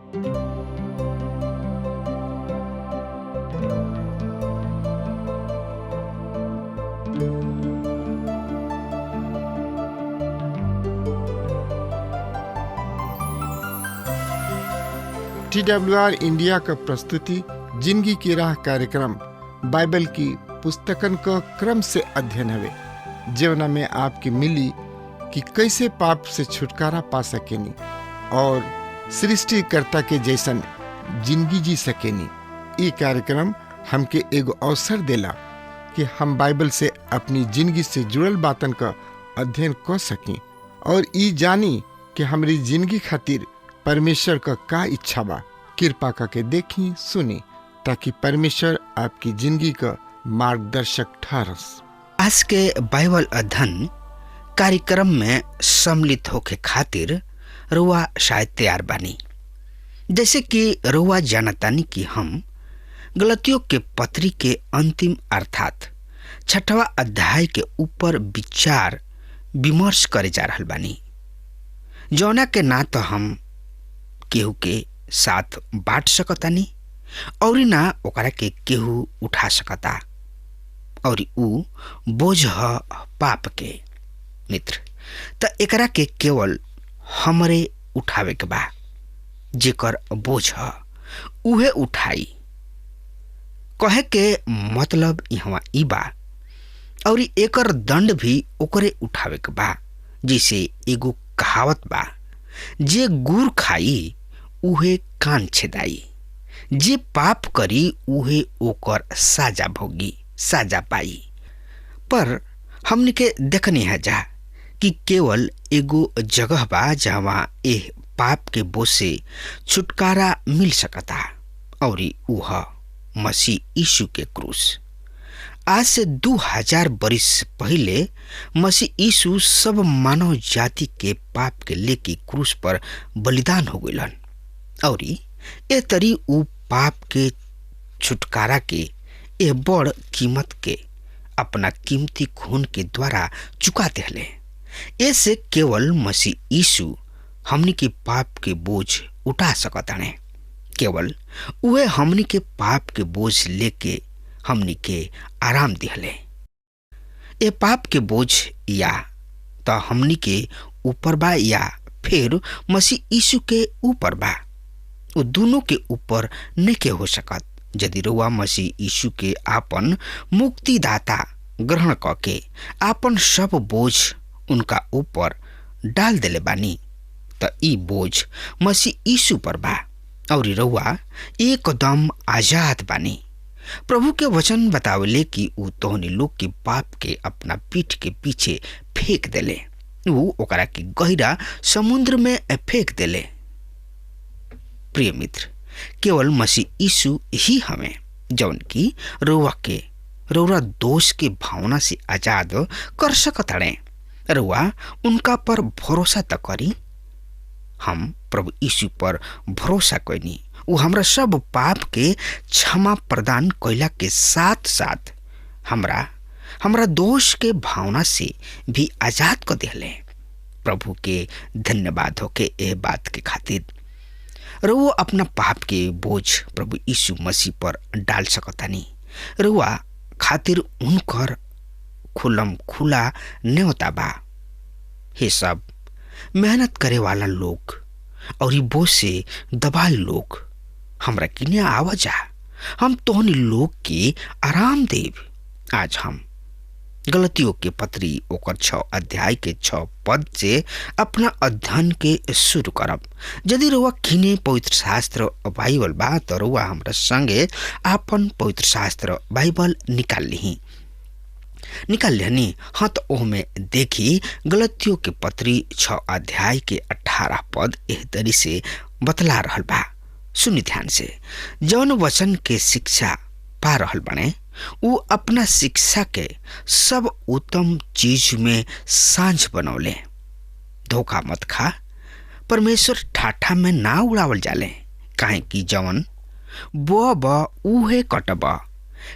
TWR India का प्रस्तुति जिंदगी की राह कार्यक्रम बाइबल की पुस्तकन का क्रम से अध्ययन हवे, जीवना में आपकी मिली कि कैसे पाप से छुटकारा पा सकेनी और सृष्टिकर्ता के जैसन जिंदगी जी सकेनी। ये कार्यक्रम हमके एगो अवसर देला कि हम बाइबल से अपनी जिंदगी से जुड़ल बातन का अध्ययन कर सकी और ई जानी कि हमारी जिंदगी खातिर परमेश्वर का इच्छा बा। कृपा करके देखी सुनी ताकि परमेश्वर आपकी जिंदगी का मार्गदर्शक ठहरस। आज के बाइबल अध्ययन कार्यक्रम में सम्मिलित होके खातिर रुआ शायद तैयार बानी। जैसे कि रुआ जानतानी कि हम गलतियों के पत्री के अंतिम अर्थात 6वां अध्याय के ऊपर विचार विमर्श करे जा रहल बानी, जौना के ना तो हम केहू के साथ बांट सकतानी और ना ओकरा के केहू उठा सकता, और ऊ बोझ ह पाप के। मित्र, त एकरा के केवल हमरे उठावे के बा। जेकर बोझ ह उहे उठाई। कहे के मतलब यहाँ ई बा और एकर दंड भी ओकरे उठावे के बा। जिसे एगो कहावत बा, जे गुड़ खाई उहे कान छेदाई, जे पाप करी उहे ओकर साजा भोगी, साजा पाई। पर हमने के देखने है जा कि केवल एगो जगह बा जहाँ एह पाप के बोझ से छुटकारा मिल सकता, और उह मसीह यीशु के क्रूस। आज से 2000 बरिस पहले मसीह यीशु सब मानव जाति के पाप के लेके क्रूस पर बलिदान हो गइलन, और ए तरी ऊ पाप के छुटकारा के ए बड़ कीमत के अपना कीमती खून के द्वारा चुका देले। ऐसे केवल मसीह यीशु हमनी के पाप के बोझ उठा सकताने। केवल उहे हमनी के पाप के बोझ लेके हमनी के आराम दिहले। ए पाप के बोझ या तो हमनी के ऊपर बा या फिर मसीह यीशु के ऊपर बा। वो दोनों के ऊपर नहीं हो सकत। यदि रुआ मसीह यीशु के आपन मुक्तिदाता ग्रहण करके आपन सब बोझ उनका ऊपर डाल देले बानी, तो ई बोझ मसीह यीशु पर बा और रुआ एकदम आजाद बानी। प्रभु के वचन बतावले कि ऊ तोहनी लोग के पाप के अपना पीठ के पीछे फेंक देले, ऊ ओकरा के गहरा समुद्र में फेंक देले। प्रिय मित्र, केवल मसीह यीशु ही हमें जौन की रउआ दोष के भावना से आजाद कर सकताड़े। रउआ उनका पर भरोसा त करी। हम प्रभु यीशु पर भरोसा कइनी, ऊ हमरा सब पाप के क्षमा प्रदान कइला के साथ साथ हमरा दोष के भावना से भी आजाद कर देले। प्रभु के धन्यवाद होके ए बात के खातिर। रउआ अपना पाप के बोझ प्रभु यीशु मसीह पर डाल सकतानी। रउआ खातिर उनकर खुलम खुला न्योता बा। हे सब मेहनत करे वाला लोग और बोझ से दबाल लोग, हमरा किने आवाजा, हम तोहनी लोग के आराम देव। आज हम गलतियों के पत्री ओकर 6 अध्याय के 6 पद से अपना अध्ययन के शुरू करब। यदि रुआ किने पवित्र शास्त्र बाइबल बा तो रुआ हमरा संगे आपन पवित्र शास्त्र बाइबल निकाल लेनी। हाँ, तो ओहमे देखी गलतियों के पत्री 6 अध्याय के 18 पद एह तरी से बतला रहल बा। सुनी ध्यान से। जौन वचन के शिक्षा पा रहल बने ऊ अपना शिक्षा के सब उत्तम चीज में सांझ बनौले। धोखा मत खा, परमेश्वर ठाठा में ना उड़ावल जाले। काहे कि जवन बोअब उहे कटब।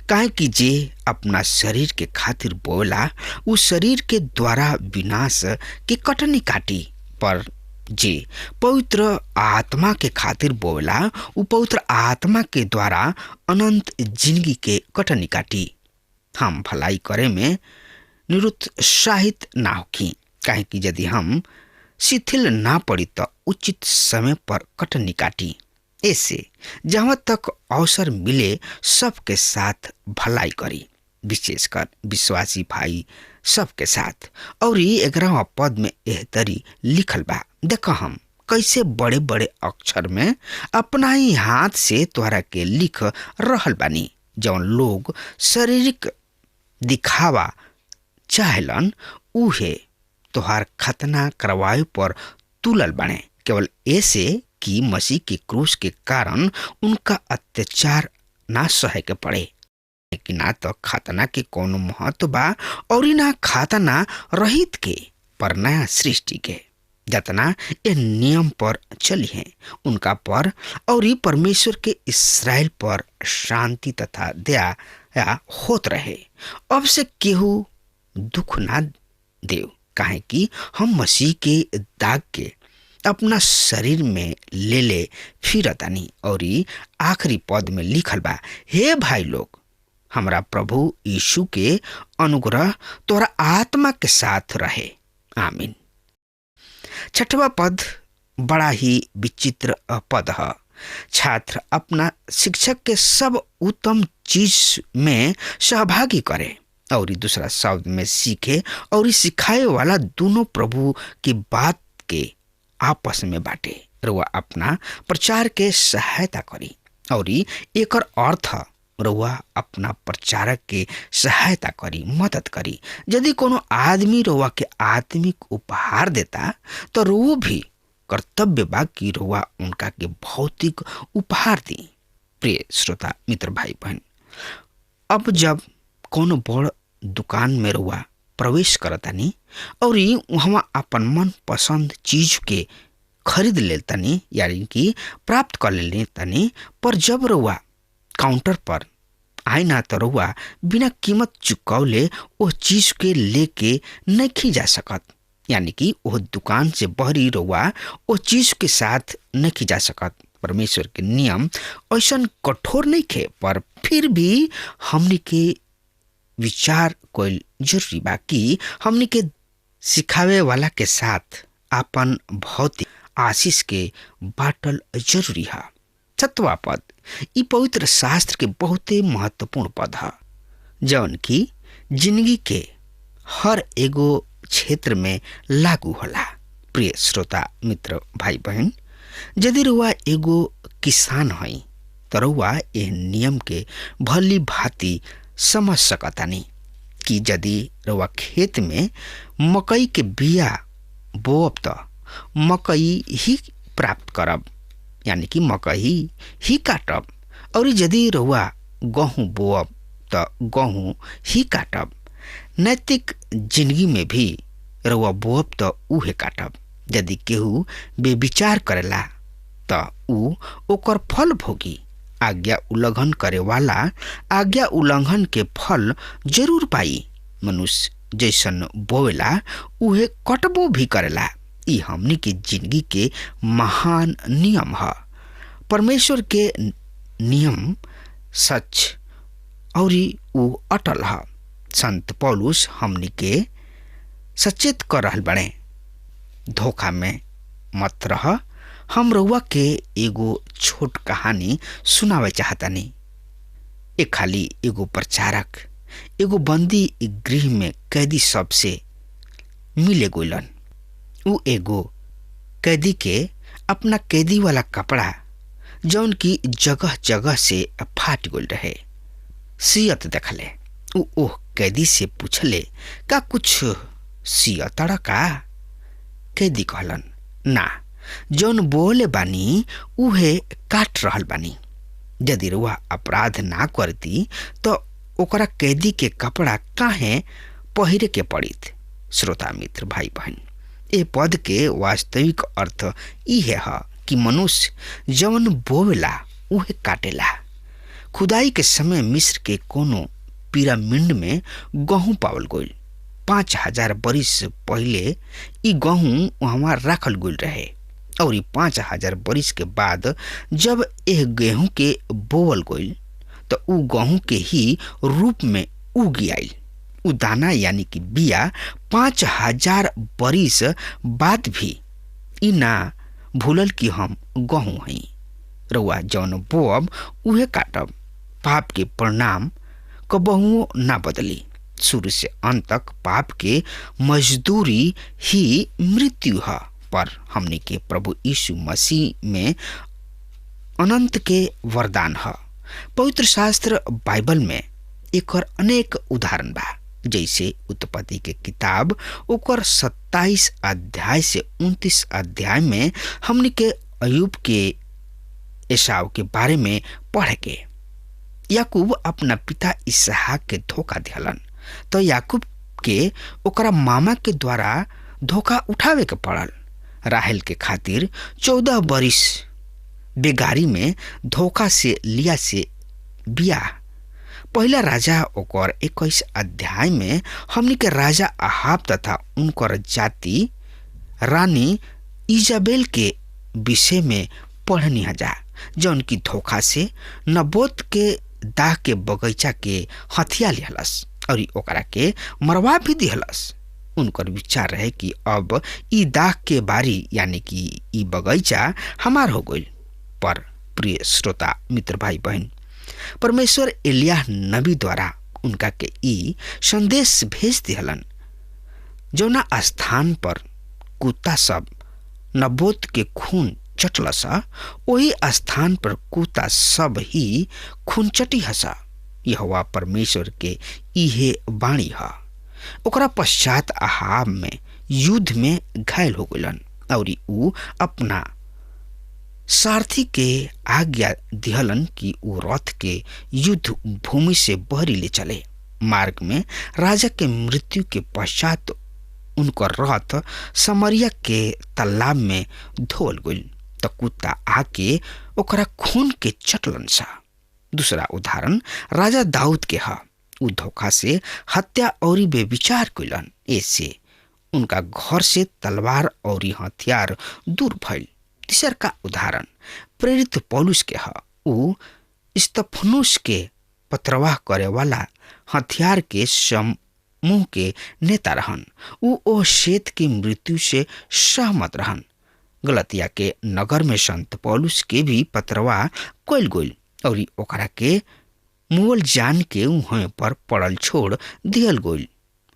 काहे कि जे अपना शरीर के खातिर बोला ऊ शरीर के द्वारा विनाश के कटनी काटी, पर जे पवित्र आत्मा के खातिर बोला उ पवित्र आत्मा के द्वारा अनंत जिंदगी के कटनी काटी। हम भलाई करे में निरुत्साहित ना होकी, काहे कि यदि हम शिथिल ना पड़ी तो उचित समय पर कटनी काटी। ऐसे जहाँ तक अवसर मिले सबके साथ भलाई करी, विशेषकर विश्वासी भाई सबके साथ। और 11वां पद में एह तरी लिखल बा, देखो हम कैसे बड़े बड़े अक्षर में अपना ही हाथ से तोहरा के लिख रहल बानी। जौन लोग शारीरिक दिखावा चाहेलन उहे तोहार खतना करवाए पर तुलल बने, केवल ऐसे कि मसीह के क्रूस के कारण उनका अत्याचार ना सहे के पड़े। कि ना तो खतना के कोनो महत्व बा और ना खतना रहित के, पर नया सृष्टि के जतना ये नियम पर चली है उनका पर, और परमेश्वर के इस्राएल पर शांति तथा दया होत रहे। अब से केहू दुख ना देव, काहे कि हम मसीह के दाग के अपना शरीर में ले ले फिरतानी। और आखिरी पद में लिखल बा, हे भाई लोग, हमरा प्रभु यीशु के अनुग्रह तोरा आत्मा के साथ रहे, आमीन। 6वां पद बड़ा ही विचित्र पद है। छात्र अपना शिक्षक के सब उत्तम चीज में सहभागी करे, और दूसरा शब्द में सीखे और सिखाए वाला दोनों प्रभु की बात के आपस में बांटे। रुआ अपना प्रचार के सहायता करी, और एक अर्थ रुआ अपना प्रचारक के सहायता करी, मदद करी। यदि कोनो आदमी रुआ के आत्मिक उपहार देता तो रुआ भी कर्तव्य बा कि रुआ उनका के भौतिक उपहार दी। प्रिय श्रोता मित्र भाई बहन, अब जब कोनो बड़ दुकान में रुआ प्रवेश करतानी और वहाँ अपन मन पसंद चीज के खरीद लेतानी, यानी कि प्राप्त कर लेतानी, पर जब रुआ काउंटर पर आए ना तो रुआ बिना कीमत चुकौले वो चीज के लेके नहीं जा सकत, यानी कि वो दुकान से बहरी रुआ वो चीज के साथ नहीं जा सकत। परमेश्वर के नियम ऐसा कठोर नहीं थे, पर फिर भी हमने के विचार कोई जरूरी बा कि हमने के सिखावे वाला के साथ अपन भौतिक आशीष के बाटल जरूरी है। 7वां पद ई पवित्र शास्त्र के बहुत ही महत्वपूर्ण पद है, जौन की जिंदगी के हर एगो क्षेत्र में लागू होला। प्रिय श्रोता मित्र भाई बहन, यदि रुआ एगो किसान हई तो रुआ यह नियम के भली भांति समझ सकतानी कि यदि रुआ खेत में मकई के बिया बोअब तो मकई ही प्राप्त करब, यानी कि मकई ही काटब, और यदि रुआ गेहूं बोअब तो गेहूं ही काटब। नैतिक जिंदगी में भी रुआ बोअब तो उहे काटब। यदि केहू बेविचार करेला तो ऊ ओकर फल भोगी। आज्ञा उल्लंघन करे वाला आज्ञा उल्लंघन के फल जरूर पाई। मनुष्य जैसन बोवेला उहे कटबो भी करेला। ई हमनी के जिंदगी के महान नियम है। परमेश्वर के नियम सच और ऊ अटल है। संत पौलुस हमनी के सचेत कर रहल बड़े, धोखा में मत रह। हम रउआ के एगो छोट कहानी सुनावे चाहतानी। एक खाली एगो प्रचारक एगो बंदी गृह में कैदी सब से मिले गोलन। उ एगो कैदी के अपना कैदी वाला कपड़ा जौन की जगह जगह से फाट गोल रहे सियत देखले। उ ओह कैदी से पूछले, का कुछ सियतड़ा का? कैदी कहलन, ना, जौन बोले बानी उहे काट रहल बानी। यदि रुआ अपराध ना करती तो ओकरा कैदी के कपड़ा काहे पहिरे के पड़ित। श्रोता मित्र भाई बहन, ए पद के वास्तविक अर्थ इहे है कि मनुष्य जौन बोवेला उहे काटेला। खुदाई के समय मिस्र के कोनो पिरामिड में गेहूं पावल गईल। 5000 बरिस पहले ई गेहूं वहां राखल गईल रहे। और 5,000 बरिस के बाद जब यह गेहूं के बोवल गईल तो उ गेहूं के ही रूप में उग आइल। उ दाना यानी कि बिया 5,000 बरिस बाद भी इ ना भूलल कि हम गेहूं हई। रउआ जौन बोअब उहे काटब। पाप के परिणाम कबहुओ ना बदली। शुरू से अंत तक पाप के मजदूरी ही मृत्यु है, पर हमने के प्रभु यीशु मसीह में अनंत के वरदान है। पवित्र शास्त्र बाइबल में एक और अनेक उदाहरण बा, जैसे उत्पत्ति के किताब ओकर 27 अध्याय से 29 अध्याय में हमने के अयूब के एसाव के बारे में पढ़ के। याकूब अपना पिता इसहाक के धोखा दिहलन तो याकूब के ओकरा मामा के द्वारा धोखा उठावे के पड़ल। राहेल के खातिर 14 बरिस बेगारी में धोखा से लिया से बिया। पहला राजा ओकर 21 अध्याय में हमनी के राजा अहाब तथा उनकर जाति रानी इजाबेल के विषय में पढ़नी हजा, जौन की धोखा से नबोत के दाह के बगीचा के हथिया लिहलस और ओकरा के मरवा भी दिहलस। उनकर विचार रहे कि अब ई दाह के बारी यानी कि ई बगीचा हमार हो गई। पर प्रिय श्रोता मित्र भाई बहन, परमेश्वर एलिय्याह नबी द्वारा उनका के ई संदेश भेज दिहलन, जौना स्थान पर कुत्ता सब नबोत के खून चटलस वही स्थान पर कुत्ता सब ही खून चटी हसा। यहोवा परमेश्वर के इहे वाणी है। ओकरा पश्चात अहाब में युद्ध में घायल हो गलन और ऊ अपना सारथी के आज्ञा दिहलन कि ऊ रथ के युद्ध भूमि से बहरी ले चले। मार्ग में राजा के मृत्यु के पश्चात उनकर रथ समरिया के तालाब में धोल गई तो कुत्ता आके ओकरा खून के चटलन सा। दूसरा उदाहरण राजा दाऊद के है। उ धोखा से हत्या और बेविचार कइलन, ऐसे उनका घर से तलवार और हथियार दूर भइल। तीसर का उदाहरण प्रेरित पौलुस के है। उ स्तफनुस के पत्रवाह करे वाला हथियार के समूह के नेता रहन। उ ओ शेत की मृत्यु से सहमत रहन। गलतिया के नगर में संत पौलुस के भी पत्रवाह कइल गइल और ओकरा के मुअल जान के उहे पर पड़ल छोड़ दियल गइल।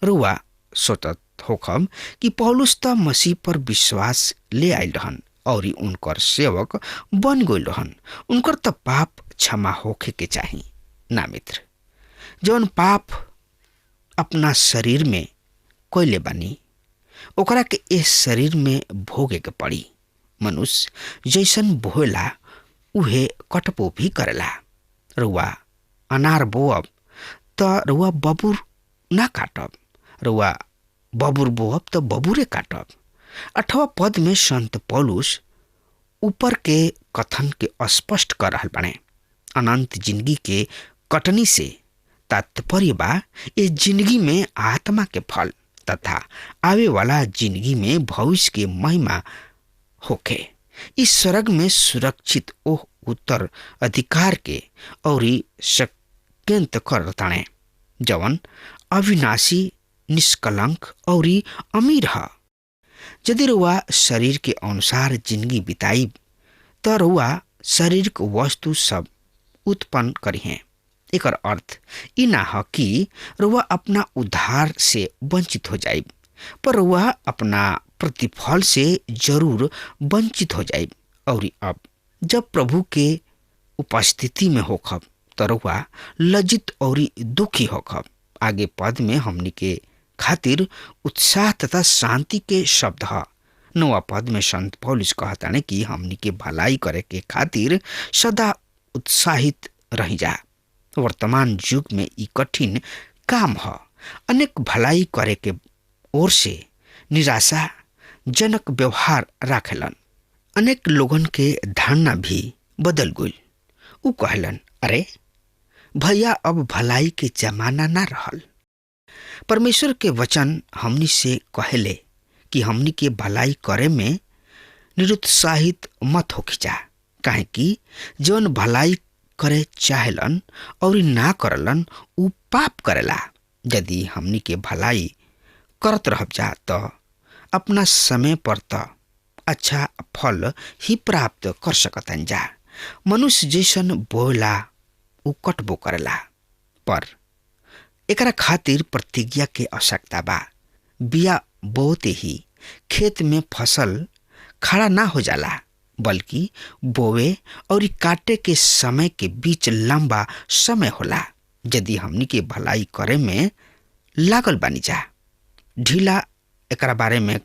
रुआ सोचत होखम कि पौलुस त मसीह पर विश्वास ले आइल रहन और उनकर सेवक बन गइल रहन। उनकर त पाप क्षमा होखे के चाही ना मित्र। जौन पाप अपना शरीर में कोइले बानी ओकरा के इस शरीर में भोगे के पड़ी। मनुष्य जैसन बोहेला उहे कटपो भी करेला। रुआ अनार बोअब त रुआ बबुर ना काटब, रुआ बबुर बोअब त बबुरे काटब। 8वां पद में संत पौलुस ऊपर के कथन के स्पष्ट कर रहल बने। अनंत जिंदगी के कटनी से तात्पर्य बा इस जिंदगी में आत्मा के फल तथा आवे वाला जिंदगी में भविष्य के महिमा होखे। इस स्वर्ग में सुरक्षित ओह उत्तर अधिकार के और सक्यंत कर ताणे जवन अविनाशी निष्कलंक और अमीर है। यदि रुआ शरीर के अनुसार जिंदगी बिताई तो रुआ शारीरिक वस्तु सब उत्पन्न करी हैं। एक अर्थ ई ना है कि रुआ अपना उद्धार से वंचित हो जाए, पर रुआ अपना प्रतिफल से जरूर वंचित हो जाए। और अब जब प्रभु के उपस्थिति में होखब तो रुआ लज्जित और दुखी होखब। आगे पद में हमनी के खातिर उत्साह तथा शांति के शब्द है। 9वां पद में संत पौलुस कहता है कि हमनी के भलाई करे के खातिर सदा उत्साहित रही जा। वर्तमान युग में ई कठिन काम है। अनेक भलाई करे के ओर से निराशा जनक व्यवहार राखेलन। अनेक लोगन के धारणा भी बदल गई। उ कहलन, अरे भैया अब भलाई के जमाना ना रहल। परमेश्वर के वचन हमनी से कहेले कि हमनी के भलाई करे में निरुत्साहित मत होखी जा, काहे कि जौन भलाई करे चाहेलन और ना करलन उ पाप करेला। यदि हमनी के भलाई करत रह जा तो अपना समय पर तो अच्छा फल ही प्राप्त कर सकतन जा। मनुष्य जैसन बोला उ कटबो करेला, पर एकरा खातिर प्रतिज्ञा के आवश्यकता बा। बिया बोते ही खेत में फसल खड़ा ना हो जाला, बल्कि बोवे और काटे के समय के बीच लंबा समय होला। यदि हमनी के भलाई करे में लागल बानी जा, ढीला एकरा बारे में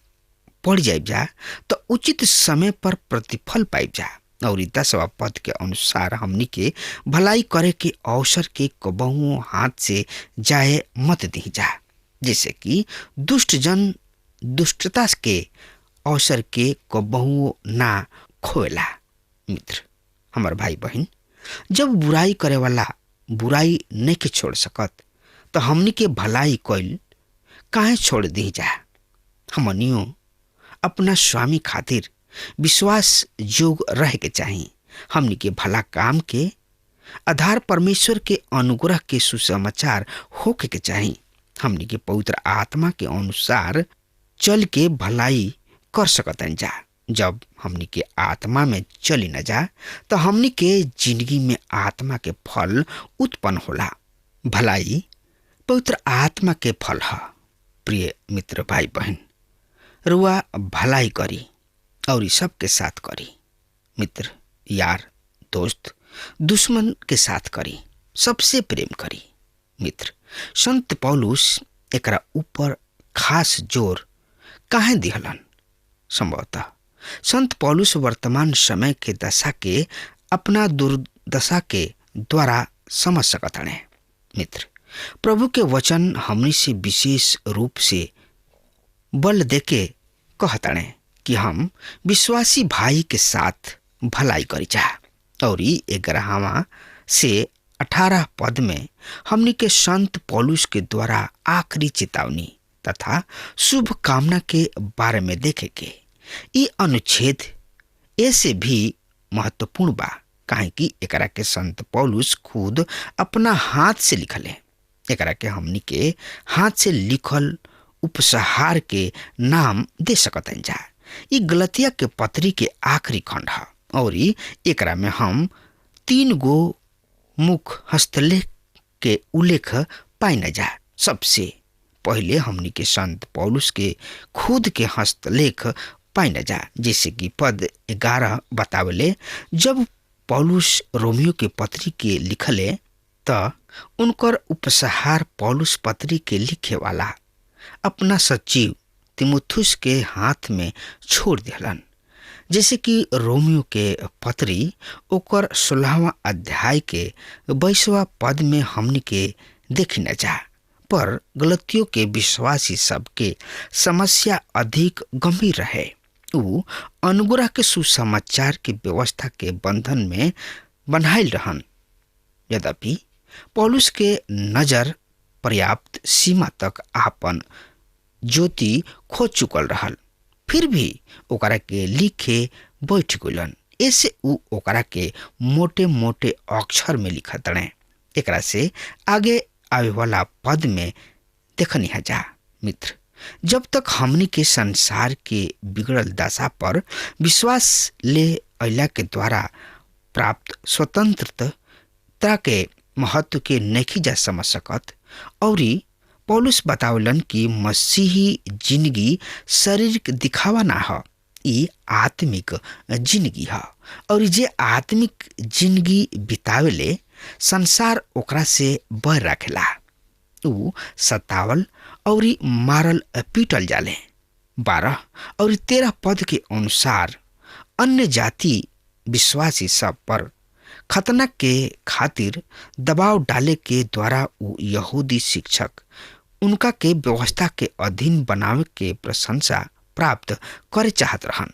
पड़ जाइब जा, तो उचित समय पर प्रतिफल पाइब जा। और 10वां पद के अनुसार हमनी के भलाई करे के अवसर के कबहू हाथ से जाए मत दी जा, जैसे कि दुष्ट जन दुष्टता के अवसर के कबहू ना खोएला। मित्र, हमार भाई बहन, जब बुराई करे वाला बुराई नहीं के छोड़ सकत, तो हमनी के भलाई कइल काहे छोड़ दी जा। हमनियो अपना स्वामी खातिर विश्वास जोग रह के चाहिए। हमनी के भला काम के आधार परमेश्वर के अनुग्रह के सुसमाचार होके के चाहिए। हमनी के पवित्र आत्मा के अनुसार चल के भलाई कर सकतन जा। जब हमनी के आत्मा में चली न जा, तो हमनी के जिंदगी में आत्मा के फल उत्पन्न होला। भलाई पवित्र आत्मा के फल है। प्रिय मित्र भाई बहन, रुआ भलाई करी और सबके साथ करी। मित्र, यार, दोस्त, दुश्मन के साथ करी, सबसे प्रेम करी। मित्र, संत पौलुस एकरा ऊपर खास जोर काहे दिहलन? संभवतः संत पौलुस वर्तमान समय के दशा के अपना दुर्दशा के द्वारा समझ सकत हने। मित्र, प्रभु के वचन हमनी से विशेष रूप से बल देके कहतने कि हम विश्वासी भाई के साथ भलाई करी जा। और 11वां से 18 पद में हमनी के संत पौलुस के द्वारा आखिरी चेतावनी तथा शुभ कामना के बारे में देखे के ये अनुच्छेद ऐसे भी महत्वपूर्ण बा, काहे कि एकरा के संत पौलुस खुद अपना हाथ से लिखले। एकरा के हमनी के हाथ से लिखल उपसहार के नाम दे सकतन जा। ये गलतिया के पत्री के आखिरी खंड है और एकरा में हम 3 गो मुख्य हस्तलेख के उल्लेख पाई न जा। सबसे पहले हमनी के संत पौलुस के खुद के हस्तलेख पाई न जा, जैसे कि पद 11 बतावले, जब पौलुस रोमियो के पत्री के लिखले त उनकर उपसहार पौलुस पत्री के लिखे वाला अपना सचिव तिमुथुस के हाथ में छोड़ दिलन। जैसे कि रोमियो के पत्री ओकर 16वां अध्याय के 22वां पद में हमनी के देखी न जा। पर गलतियों के विश्वासी सबके समस्या अधिक गंभीर रहे। उ अनुग्रह के सुसमाचार के व्यवस्था के बंधन में बंधाइल रहन। यद्यपि पौलुस के नजर पर्याप्त सीमा तक आपन ज्योति खो चुकल रहल, फिर भी ओकरा के लिखे बैठ गइलन। ऐसे उ ओकरा के मोटे मोटे अक्षर में लिखत रहे। एकरा से आगे आवे वाला पद में देखनी है जा। मित्र, जब तक हमनी के संसार के बिगड़ल दशा पर विश्वास ले अइला के द्वारा प्राप्त स्वतंत्रता के महत्व के नहीं जा समझ सकत। और पौलुस बतावलन कि मसीही जिंदगी शारीरिक दिखावा ना हो, ये आत्मिक जिंदगी है। और जे आत्मिक जिंदगी बितावेले संसार ओकरा से बैर रखेला। उ सतावल और मारल पीटल जाले। 12 और 13 पद के अनुसार अन्य जाति विश्वासी सब पर खतना के खातिर दबाव डाले के द्वारा उ यहूदी शिक्षक उनका के व्यवस्था के अधीन बनावे के प्रशंसा प्राप्त करे चाहत रहन।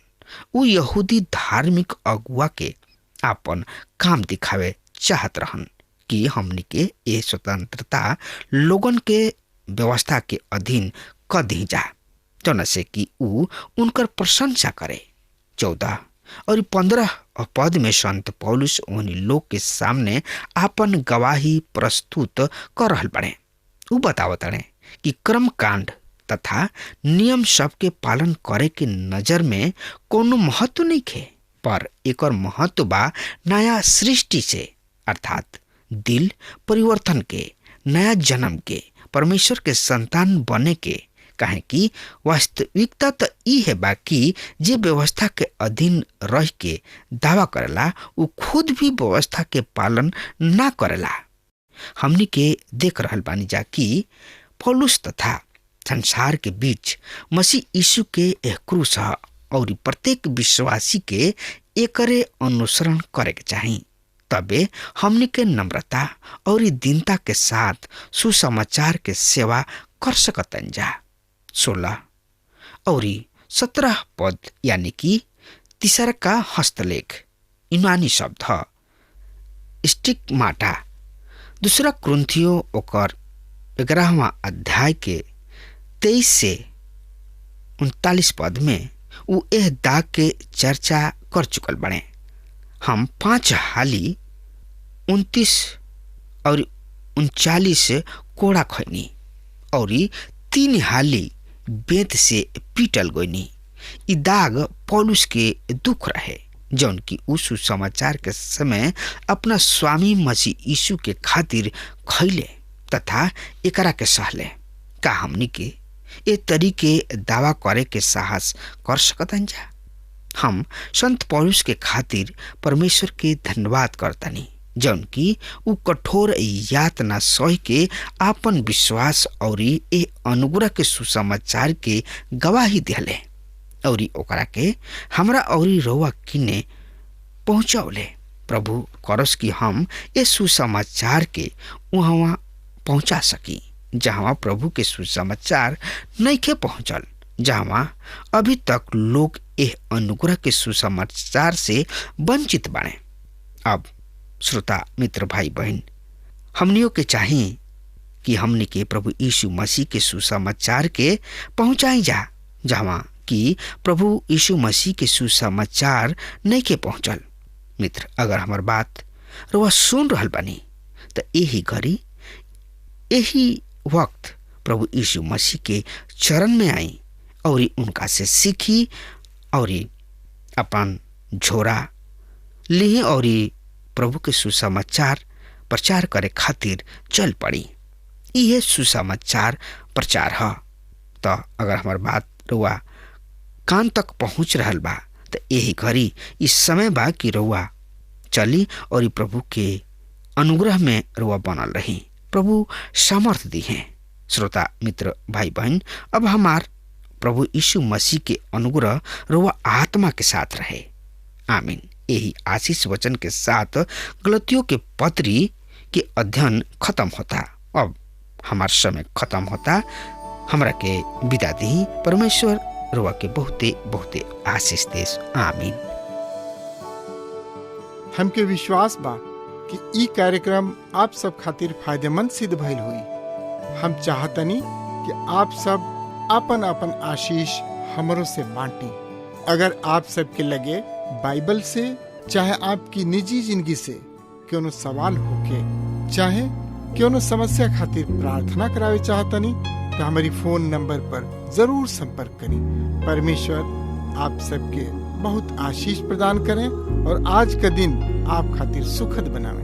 उ यहूदी धार्मिक अगुआ के आपन काम दिखावे चाहत रहन कि हमनी के ये स्वतंत्रता लोगन के व्यवस्था के अधीन क दी जा, जौन से कि उ उनकर प्रशंसा करे। 14 और 15 पद में संत पौलुस उन्हीं लोग के सामने आपन गवाही प्रस्तुत कर रहल बने। उ बतावत रहे कि कर्म कांड तथा नियम सब के पालन करे के नजर में कोनो महत्व नहीं खे, पर एकर महत्व बा नया सृष्टि से, अर्थात दिल परिवर्तन के, नया जन्म के, परमेश्वर के संतान बने के। काहे कि वास्तविकता तो ई है बा कि जे व्यवस्था के अधीन रह के दावा करेला उ खुद भी व्यवस्था के पालन ना करेला। हमनी के देख रहल बानी जा कि पौलुस तथा संसार के बीच मसीह यीशु के एक क्रूस है और प्रत्येक विश्वासी के एकरे अनुसरण करे के चाहिए। तबे हमनी के नम्रता और दीनता के साथ सुसमाचार के सेवा कर सकतन जा। 16 और 17 पद यानी कि तीसरा का हस्तलेख यूनानी शब्द है स्टिग्माटा। दूसरा कुरिन्थियों ओकर 11वां अध्याय के 23 से 39 पद में उ एह दाग के चर्चा कर चुकल बने। हम 5 हाली 29 और 39 कोड़ा खैनी और 3 हाली बेत से पीटल गोइनी। इ दाग पौलुस के दुख रहे जौन की उस समाचार के समय अपना स्वामी मसीह यीशु के खातिर खैले तथा एकरा के सहले। का हमनी के ए तरीके दावा करे के साहस कर सकतन जा? हम संत पौलुस के खातिर परमेश्वर के धन्यवाद करतनी जौन की उ कठोर यातना सह के आपन विश्वास और ए अनुग्रह के सुसमाचार के गवाही दिले और ओकरा के हमरा और रउआ किने पहुंचौले। प्रभु करस कि हम ए सुसमाचार के वहाँ पहुंचा सकी जहाँ प्रभु के सुसमाचार नहीं के पहुंचल, जहाँ अभी तक लोग एह अनुग्रह के सुसमाचार से वंचित बने। अब श्रोता मित्र भाई बहन, हमनियों के चाहिए कि हमने के प्रभु यीशु मसीह के सुसमाचार के पहुंचाई जा जहाँ कि प्रभु यीशु मसीह के सुसमाचार नहीं के पहुंचल। मित्र, अगर हमार बात रउआ सुन रहल बानी तो यही घड़ी यही वक्त प्रभु यीशु मसीह के चरण में आई और उनका से सीखी और अपन झोरा ली और प्रभु के सुसमाचार प्रचार करे खातिर चल पड़ी। यह सुसमाचार प्रचार है। तो अगर हमार बात रउआ कान तक पहुंच रहल बा तो यही घड़ी इस समय बा कि रउआ चली और प्रभु के अनुग्रह में रउआ बनल रही। प्रभु सामर्थ दी है। श्रोता मित्र भाई बहन, अब हमार प्रभु यीशु मसीह के अनुग्रह रउआ आत्मा के साथ रहे। आमीन। यही आशीष वचन के साथ गलतियों के पत्री के अध्ययन खत्म होता। अब हमार समय खत्म होता। हमरा के विदा दी। परमेश्वर रउआ के बहुते बहुते आशीष देस। आमीन। हमके विश्वास बा कि ई कार्यक्रम आप सब खातिर फायदेमंद सिद्ध भइल हुई। हम चाहतनी कि आप सब अपन अपन आशीष हमरों से बांटी। अगर आप सबके लगे बाइबल से चाहे आपकी निजी जिंदगी से कोनो सवाल होके चाहे कोनो समस्या खातिर प्रार्थना करावे चाहतनी तो हमारी फोन नंबर पर जरूर संपर्क करें। परमेश्वर आप सबके बहुत आशीष प्रदान करें और आज का दिन आप खातिर सुखद बनावे।